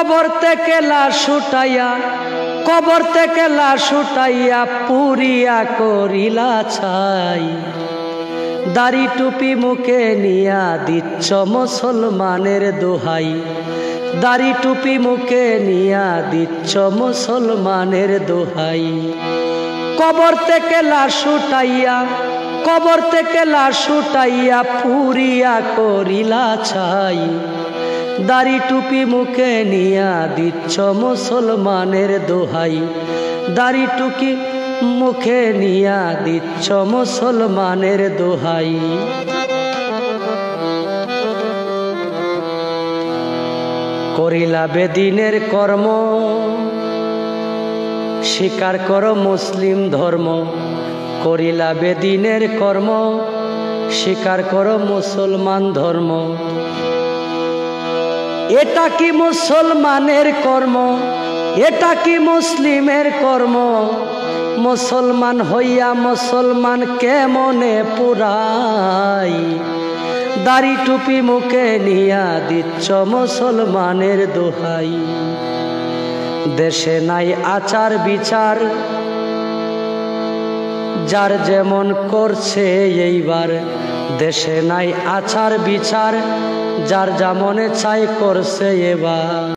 কবর থেকে লাশ উঠাইয়া, কবর থেকে লাশ উঠাইয়া পুরিয়া করিলা ছাই। দাড়ি টুপি মুখে নিয়া দিচ্ছ মুসলমানের দোহাই, দাড়ি টুপি মুখে নিয়া দিচ্ছ মুসলমানের দোহাই। কবর থেকে লাশ উঠাইয়া, কবর থেকে লাশ উঠাইয়া পুরিয়া করিলা ছাই। দাড়ি টুপি মুখে নিয়া দিচ্ছ মুসলমানের দোহাই, দাড়ি টুপি মুখে নিয়া দিচ্ছ মুসলমানের দোহাই। করিলা বেদিনের কর্ম, স্বীকার করো মুসলিম ধর্ম। করিলা বেদিনের কর্ম, স্বীকার করো মুসলমান ধর্ম। এটা কি মুসলমানের কর্ম, এটা কি মুসলিমের কর্ম? মুসলমান হইয়া মুসলমান কেমনে পুরাই? দাড়ি টুপি মুখে নিয়া দিচ্ছ মুসলমানের দোহাই। দেশে নাই আচার বিচার, যার যেমন করছে এইবার। দেশে নাই আচার বিচার, যার যেমন চাই করছে এবার।